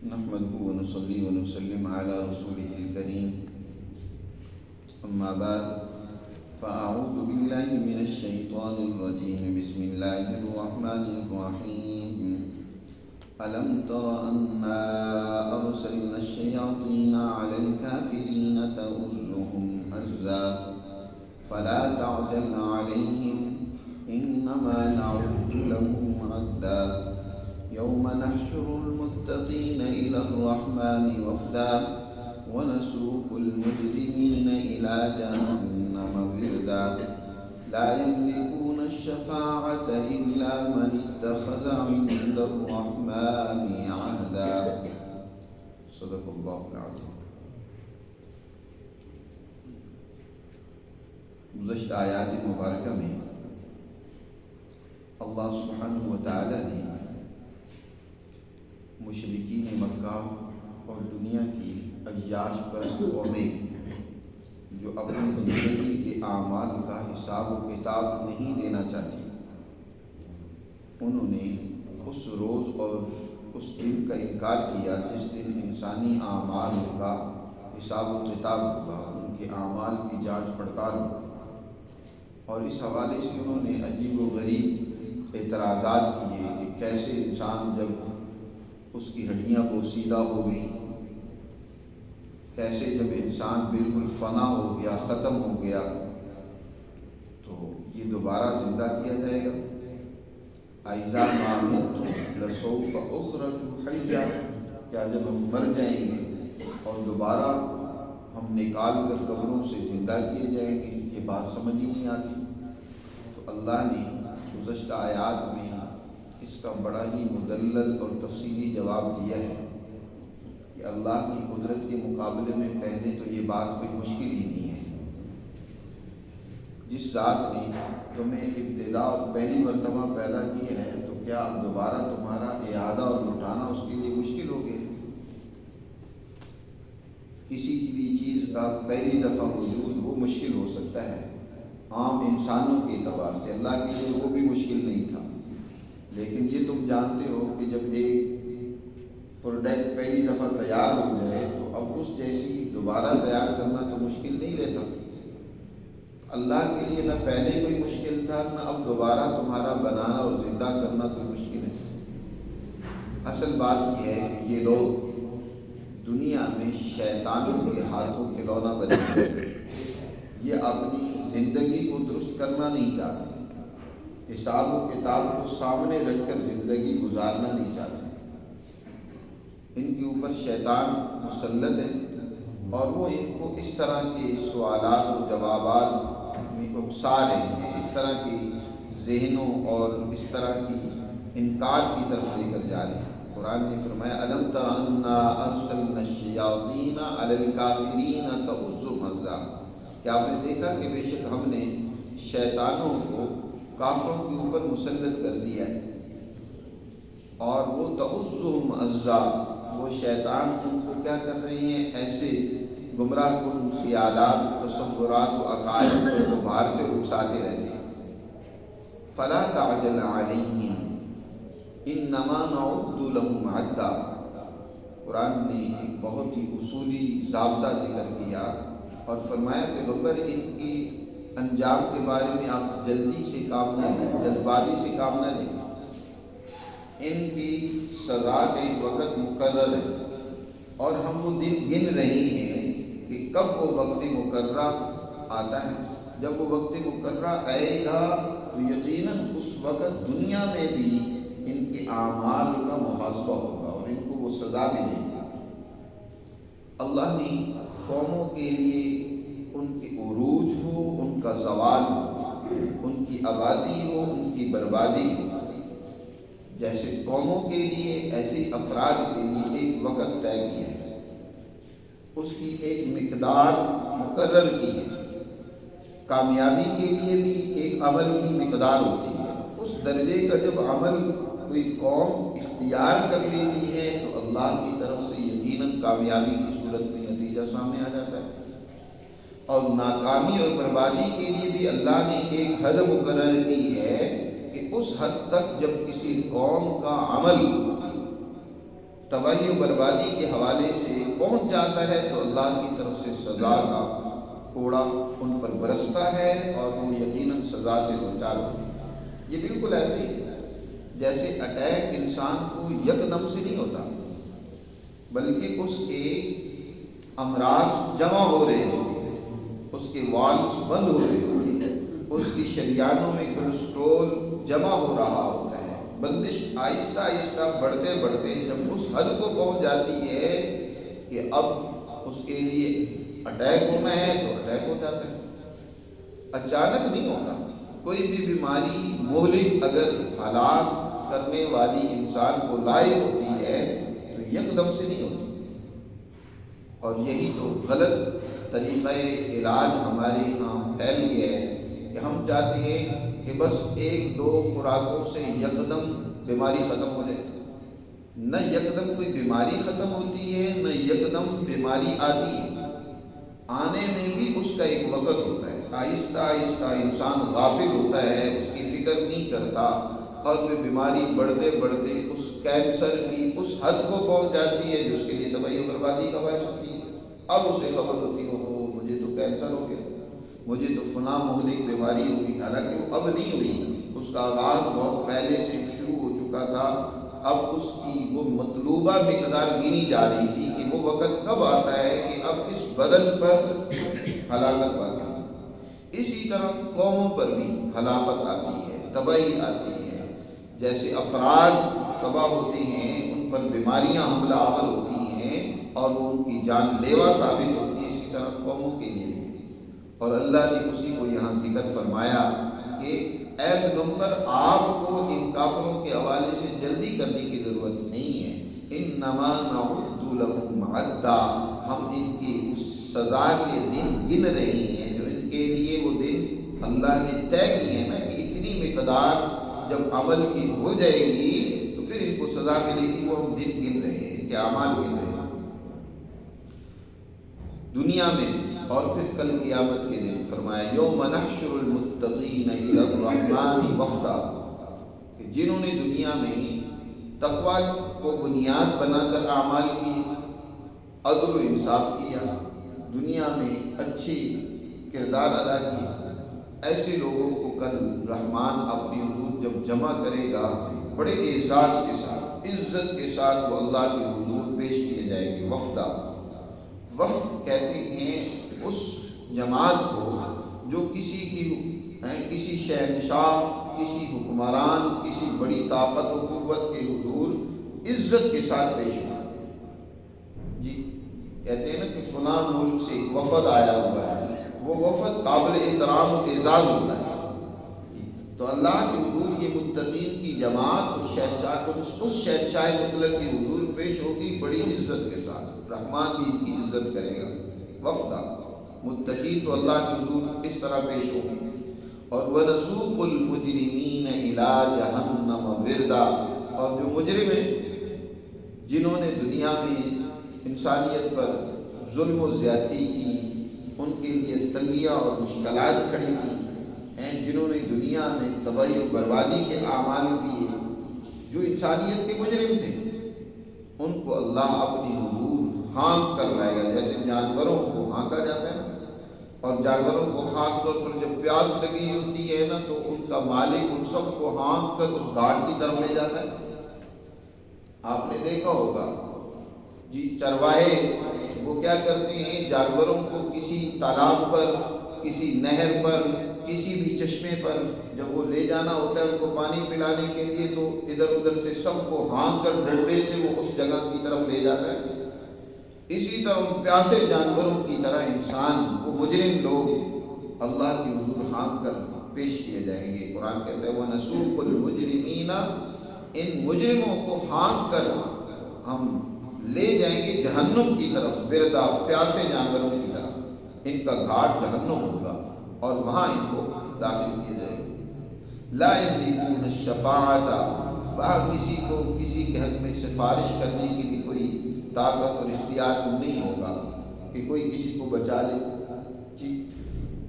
نحمده ونصلي ونسلم على رسوله الكريم أما بعد فأعوذ بالله من الشيطان الرجيم بسم الله الرحمن الرحيم ألم تر أنا أرسلنا الشياطين على الكافرين تؤزهم أزا فلا تعجل عليهم إنما نعد لهم عدا يوم نحشر المتقين إلى الرحمن وفدا ونسوق المجرمين إلى جهنم وردا لا يملكون الشفاعة إلا من اتخذ عند الرحمن عهدا صدق الله العظيم. گزشتہ آیات مبارکہ میں اللہ سبحانہ و تعالی نے مشرکین مکہ اور دنیا کی عیاش پرست قومیں جو اپنی زندگی کے اعمال کا حساب و کتاب نہیں دینا چاہتی، انہوں نے اس روز اور اس دن کا انکار کیا جس دن انسانی اعمال کا حساب و کتاب ہوگا، ان کے اعمال کی جانچ پڑتال ہوگی. اور اس حوالے سے انہوں نے عجیب و غریب اعتراضات کیے کہ کیسے انسان جب اس کی ہڈیاں بوسیدہ ہو گئی، کیسے جب انسان بالکل فنا ہو گیا، ختم ہو گیا، تو یہ دوبارہ زندہ کیا جائے گا. اذا ما مت لسوف اخرج حیا، کیا جب ہم مر جائیں گے اور دوبارہ ہم نکال کر قبروں سے زندہ کیے جائیں گے؟ یہ بات سمجھ ہی نہیں آتی. تو اللہ نے گزشتہ آیات میں اس کا بڑا ہی مدلل اور تفصیلی جواب دیا ہے کہ اللہ کی قدرت کے مقابلے میں پہلے تو یہ بات کوئی مشکل ہی نہیں ہے. جس ذات نے تمہیں ابتدا اور پہلی مرتبہ پیدا کیا ہے، تو کیا اب دوبارہ تمہارا اعادہ اور لوٹانا اس کے لیے مشکل ہو گیا؟ کسی بھی چیز کا پہلی دفعہ وجود وہ مشکل ہو سکتا ہے عام انسانوں کے اعتبار سے، اللہ کے لیے وہ بھی مشکل نہیں تھا. لیکن یہ تم جانتے ہو کہ جب ایک پروڈکٹ پہلی دفعہ تیار ہو جائے تو اب اس جیسی دوبارہ تیار کرنا تو مشکل نہیں رہتا. اللہ کے لیے نہ پہلے کوئی مشکل تھا، نہ اب دوبارہ تمہارا بنانا اور زندہ کرنا کوئی مشکل ہے. اصل بات یہ ہے کہ یہ لوگ دنیا میں شیطانوں کے ہاتھوں کھلونا بنے ہیں. یہ اپنی زندگی کو درست کرنا نہیں چاہتے، حساب و کتاب کو سامنے رکھ کر زندگی گزارنا نہیں چاہتے. ان کے اوپر شیطان مسلط ہے اور وہ ان کو اس طرح کے سوالات و جوابات میں اکسا رہے ہیں، اس طرح کی ذہنوں اور اس طرح کی انکار کی طرف لے کر جا رہے ہیں. قرآن نے فرمایا الم تر انا ارسلنا الشیاطین علی الکافرین تؤزهم ازا، کیا آپ نے دیکھا کہ بے شک ہم نے شیطانوں کو کافروں کے اوپر مسلط کر دیا ہے، اور وہ تؤزهم ازا، وہ شیطان ان کو کیا کر رہے ہیں؟ ایسے گمراہ کن خیالات، تصورات و عقائد کو ابھار کے اکساتے رہتے ہیں. فلا تعجل علیہم انما نعد لهم عدا. قرآن نے ایک بہت ہی اصولی ضابطہ ذکر کیا اور فرمایا پیغمبر ان کی انجام کے بارے میں آپ جلدی سے کام نہ لیں، جلد بازی سے کام نہ لیں. ان کی سزا کا ایک وقت مقرر ہے اور ہم وہ دن گن رہے ہیں کہ کب وہ وقت مقررہ آتا ہے. جب وہ وقت مقررہ آئے گا تو یقیناً اس وقت دنیا میں بھی ان کے اعمال کا محاسبہ ہوگا اور ان کو وہ سزا ملے گی. اللہ نے قوموں کے لیے ان کے عروج ہو، ان کا زوال ہو، ان کی آبادی ہو، ان کی بربادی ہو، جیسے قوموں کے لیے ایسے افراد کے لیے ایک وقت طے کیا ہے، اس کی ایک مقدار مقرر کی ہے. کامیابی کے لیے بھی ایک عمل کی مقدار ہوتی ہے. اس درجے کا جب عمل کوئی قوم اختیار کر لیتی ہے تو اللہ کی طرف سے یقیناً کامیابی کی صورت میں نتیجہ سامنے آ جاتا ہے. اور ناکامی اور بربادی کے لیے بھی اللہ نے ایک حد مقرر کی ہے کہ اس حد تک جب کسی قوم کا عمل تباہی و بربادی کے حوالے سے پہنچ جاتا ہے تو اللہ کی طرف سے سزا کا کوڑا ان پر برستا ہے اور وہ یقیناً سزا سے دوچار ہوتے ہیں۔ یہ بالکل ایسے ہی جیسے اٹیک انسان کو یکدم سے نہیں ہوتا، بلکہ اس کے امراض جمع ہو رہے ہوتے ہیں، اس کے والز بند ہو رہے ہوتے ہیں، اس کی شریانوں میں کولیسٹرول جمع ہو رہا ہوتا ہے۔ بندش آہستہ آہستہ بڑھتے بڑھتے جب اس حد کو پہنچ جاتی ہے کہ اب اس کے لیے اٹیک ہونا ہے تو اٹیک ہو جاتا ہے۔ اچانک نہیں ہوتا۔ کوئی بھی بیماری مہلک اگر ہلاک کرنے والی انسان کو لاحق ہوتی ہے تو یکدم سے نہیں ہوتی، اور یہی تو غلط طریقہ علاج ہمارے یہاں پھیل گیا ہے کہ ہم چاہتے ہیں کہ بس ایک دو خوراکوں سے یکدم بیماری ختم ہو جائے۔ نہ یکدم کوئی بیماری ختم ہوتی ہے، نہ یکدم بیماری آتی ہے۔ آنے میں بھی اس کا ایک وقت ہوتا ہے۔ آہستہ آہستہ انسان غافل ہوتا ہے، اس کی فکر نہیں کرتا، اور وہ بیماری بڑھتے بڑھتے اس کینسر کی اس حد کو پہنچ جاتی ہے جو اس کے لیے تباہی و بربادی کا باعث ہوتی ہے۔ اب اسے خبر ہوتی ہو مجھے تو کینسر ہو گیا، مجھے تو فلاں مہلک بیماری ہوگی، حالانکہ وہ اب نہیں ہوئی، اس کا آغاز بہت پہلے سے شروع ہو چکا تھا۔ اب اس کی وہ مطلوبہ مقدار گنی جا رہی تھی کہ وہ وقت کب آتا ہے کہ اب اس بدن پر ہلاکت واقع ہے۔ اسی طرح قوموں پر بھی ہلاکت آتی ہے، تباہی آتی ہے۔ جیسے افراد تباہ ہوتے ہیں، ان پر بیماریاں حملہ آور ہوتی ہیں اور وہ ان کی جان لیوا ثابت ہوتی ہے، اسی طرح قوموں کے لیے بھی۔ اور اللہ نے اسی کو یہاں ذکر فرمایا کہ اے پیغمبر، آپ کو ان کافروں کے حوالے سے جلدی کرنے کی ضرورت نہیں ہے۔ انما نعد لهم عدا، ہم ان کی اس سزا کے دن گن رہے ہیں جو ان کے لیے وہ دن اللہ نے طے کیے ہیں نا کہ اتنی مقدار جب عمل کی ہو جائے گی تو پھر ان کو سزا ملے گی، وہ ہم دن گن رہے ہیں کہ اعمال گن رہے ہیں دنیا میں اور پھر کل قیامت کے دن۔ فرمایا یوم نحشر المتقین الی الرحمن وفدا، کہ جنہوں نے دنیا میں تقوی کو بنیاد بنا کر اعمال کی، عدل و انصاف کیا، دنیا میں اچھی کردار ادا کیا، ایسے لوگوں کو کل رحمان اپنی حضور جب جمع کرے گا بڑے اعزاز کے ساتھ، عزت کے ساتھ وہ اللہ کے حضور پیش کیے جائیں گے۔ وفدہ، وفد کہتے ہیں اس جماعت کو جو کسی شہنشاہ، کسی حکمران، کسی بڑی طاقت و قوت کے حضور عزت کے ساتھ پیش ہو۔ جی کہتے ہیں نا کہ فلاں ملک سے ایک وفد آیا ہوا ہے، وہ وفد قابل احترام و اعزاز ہوتا ہے۔ تو اللہ کے حضور یہ متقین کی جماعت اس شہنشاہ مطلق کے حضور پیش ہوگی بڑی عزت کے ساتھ، رحمان بھی ان کی عزت کرے گا۔ وفدہ، متقین تو اللہ کے حضور اس طرح پیش ہوگی۔ اور وَنَسُوقُ الْمُجْرِمِينَ إِلَىٰ جَهَنَّمَ وِرْدًا، اور جو مجرم ہیں جنہوں نے دنیا میں انسانیت پر ظلم و زیادتی کی، ان کے لیے تنگیاں اور مشکلات کھڑی کی ہیں، جنہوں نے دنیا میں تباہی و بربادی کے اعمال کیے، جو انسانیت کے مجرم تھے، ان کو اللہ اپنی حضور ہانک کر لائے گا، جیسے جانوروں کو ہانکا جاتا ہے۔ اور جانوروں کو خاص طور پر جب پیاس لگی ہوتی ہے نا تو ان کا مالک ان سب کو ہانک کر اس گھاٹ کی طرف لے جاتا ہے۔ آپ نے دیکھا ہوگا جی، چرواہے وہ کیا کرتے ہیں، جانوروں کو کسی تالاب پر، کسی نہر پر، کسی بھی چشمے پر جب وہ لے جانا ہوتا ہے ان کو پانی پلانے کے لیے، تو ادھر ادھر سے سب کو ہانک کر ڈنڈے سے وہ اس جگہ کی طرف لے جاتا ہے۔ اسی طرح پیاسے جانوروں کی طرح انسان، وہ مجرم لوگ اللہ کی حضور ہانک کر پیش کیے جائیں گے۔ قرآن کہتا ہے وَنَسُوقُ الْمُجْرِمِينَ، ان مجرموں کو ہانک کر ہم لے جائیں گے جہنم کی طرف، وردا، پیاسے جانوروں کی طرف۔ ان کا گھاٹ جہنم ہوگا اور وہاں ان کو داخل کیا جائے گا۔ لا یملکون الشفاعۃ، وہاں کسی کو کسی کے حق میں سفارش کرنے کی بھی کوئی طاقت اور اختیار نہیں ہوگا کہ کوئی کسی کو بچا لے۔ جی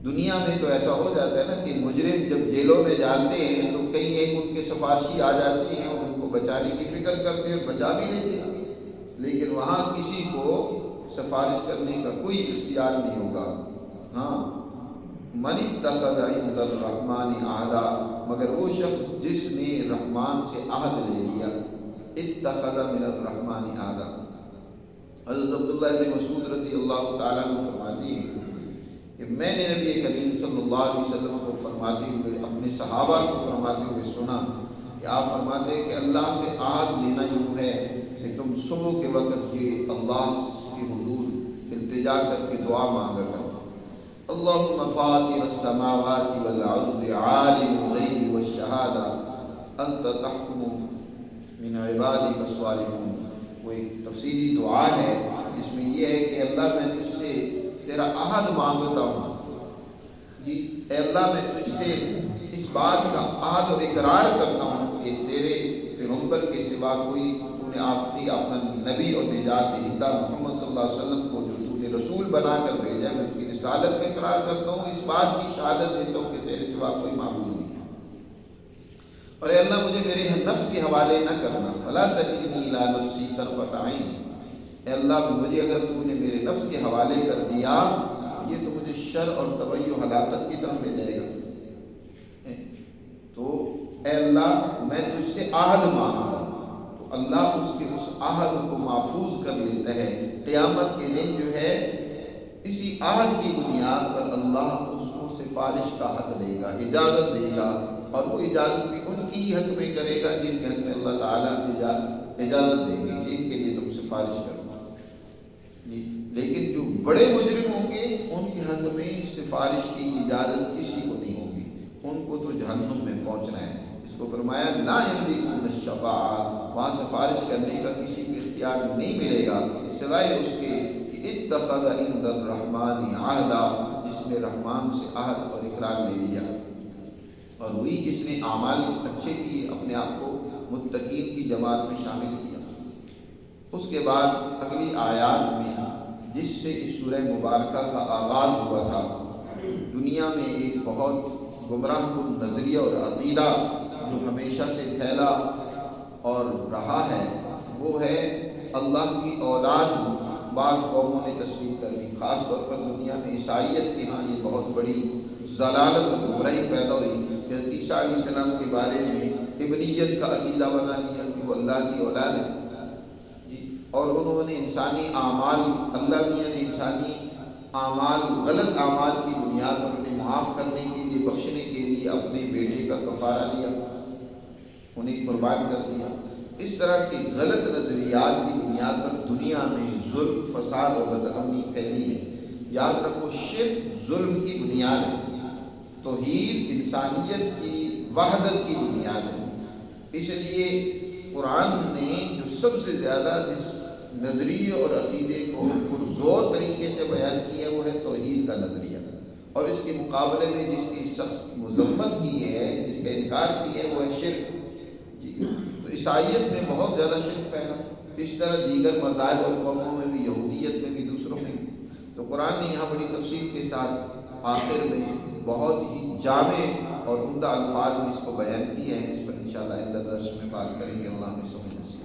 دنیا میں تو ایسا ہو جاتا ہے نا کہ مجرم جب جیلوں میں جاتے ہیں تو کئی ایک ان کے سفارشی آ جاتے ہیں اور ان کو بچانے کی فکر کرتے ہیں اور بچا بھی لیتے ہیں، وہاں کسی کو سفارش کرنے کا کوئی اختیار نہیں ہوگا. ہاں، من اتخذ عند الرحمن عہدا، مگر وہ شخص جس نے رحمان سے عہد لے لیا. اتخذ من الرحمن عہدا. حضرت عبداللہ بن مسعود رضی اللہ تعالیٰ عنہ فرماتی ہیں کہ میں نے نبی کریم صلی اللہ علیہ وسلم کو فرماتے ہوئے، اپنے صحابہ کو فرماتے ہوئے سنا کہ آپ فرماتے ہیں کہ اللہ سے عہد لینا یوں ہے کہ تم صبح کے وقت یہ اللہ کے حضور التجا کر کے دعا مانگا کرو. اللہم فاطر السماوات والارض عالم الغیب والشہادہ انت تحکم من عبادک الصالحون. وہ ایک تفصیلی دعا ہے جس میں یہ ہے کہ اللہ میں تجھ سے تیرا عہد مانگتا ہوں. جی اے اللہ میں تجھ سے اس بات کا عہد اور اقرار کرتا ہوں کہ تیرے پیغمبر کے سوا کوئی تو نے اپنا نبی اور نجات دہندہ محمد صلی اللہ علیہ وسلم کو جو تو نے رسول بنا کر بھیجا ہے، میں اس کی رسالت میں اقرار کرتا ہوں. اس بات کی شہادت دیتا ہوں کہ تیرے سوا کوئی معبود نہیں. اور اے اللہ مجھے میرے نفس کے حوالے نہ کرنا. فلا تکلنی الی نفسی طرفۃ عین. اے اللہ مجھے اگر تو نے میرے نفس کے حوالے کر دیا یہ تو مجھے شر اور تباہی و ہلاکت کی طرف لے جائے گا. تو اے اللہ میں تجھ سے عہد مانگتا ہوں. تو اللہ اس عہد کو محفوظ کر لیتا ہے. قیامت کے دن جو ہے اسی عہد کی بنیاد پر اللہ اس کو سفارش کا حق دے گا، اجازت دے گا، اور وہ اجازت بھی ان کی حق میں کرے گا جن کے حق میں اللہ تعالیٰ اجازت دیں گے کہ ان کے لیے تم سفارش کرو. لیکن جو بڑے مجرم ہوں گے ان کے حق میں سفارش کی اجازت کسی کو نہیں ہوگی. ان کو تو جہنم میں پہنچنا ہے. اس کو فرمایا لا یملکون الشفاعۃ، وہاں سفارش کرنے کا کسی کو اختیار نہیں ملے گا سوائے اس کے کہ اتخذ عند الرحمن عہدا، جس نے رحمان سے عہد اور اقرار لے لیا. اور وہی جس نے اعمال اچھے کیے، اپنے آپ کو متقین کی جماعت میں شامل کیا. اس کے بعد اگلی آیات میں جس سے اس سورہ مبارکہ کا آغاز ہوا تھا، دنیا میں ایک بہت گمراہ کن نظریہ اور عقیدہ جو ہمیشہ سے پھیلا اور رہا ہے، وہ ہے اللہ کی اولاد بعض قوموں نے تسلیم کر لی. خاص طور پر دنیا میں عیسائیت کے ہاں یہ بہت بڑی ضلالت اور گمراہی پیدا ہوئی کہ عیسیٰ علیہ السلام کے بارے میں ابنیت کا عقیدہ بنا لیا کہ وہ اللہ کی اولاد ہے. اور انہوں نے انسانی اعمال، اللہ میاں نے انسانی اعمال، غلط اعمال کی بنیاد پر انہیں معاف کرنے کے لیے، بخشنے کے لیے اپنے بیٹے کا کفارہ دیا، انہیں قربان کر دیا. اس طرح کے غلط نظریات کی بنیاد پر دنیا میں ظلم، فساد اور بدامنی پھیلی ہے. یاد رکھو شرک ظلم کی بنیاد ہے، توحید انسانیت کی وحدت کی بنیاد ہے. اس لیے قرآن نے جو سب سے زیادہ جس نظریے اور عقیدے کو پرزور طریقے سے بیان کیا وہ ہے توحید کا نظریہ، اور اس کے مقابلے میں جس کی سخت مذمت کی ہے، جس کا انکار کیا ہے، وہ ہے شرک. تو عیسائیت میں بہت زیادہ شرک پھیلا، اس طرح دیگر مذاہب اور قوموں میں بھی، یہودیت میں بھی، دوسروں میں بھی. تو قرآن نے یہاں بڑی تفصیل کے ساتھ آخر میں بہت ہی جامع اور عمدہ الفاظ میں اس کو بیان کیا ہے. اس پر انشاءاللہ آئندہ درس میں بات کریں گے. اللہ ہمیں سمجھ نصیب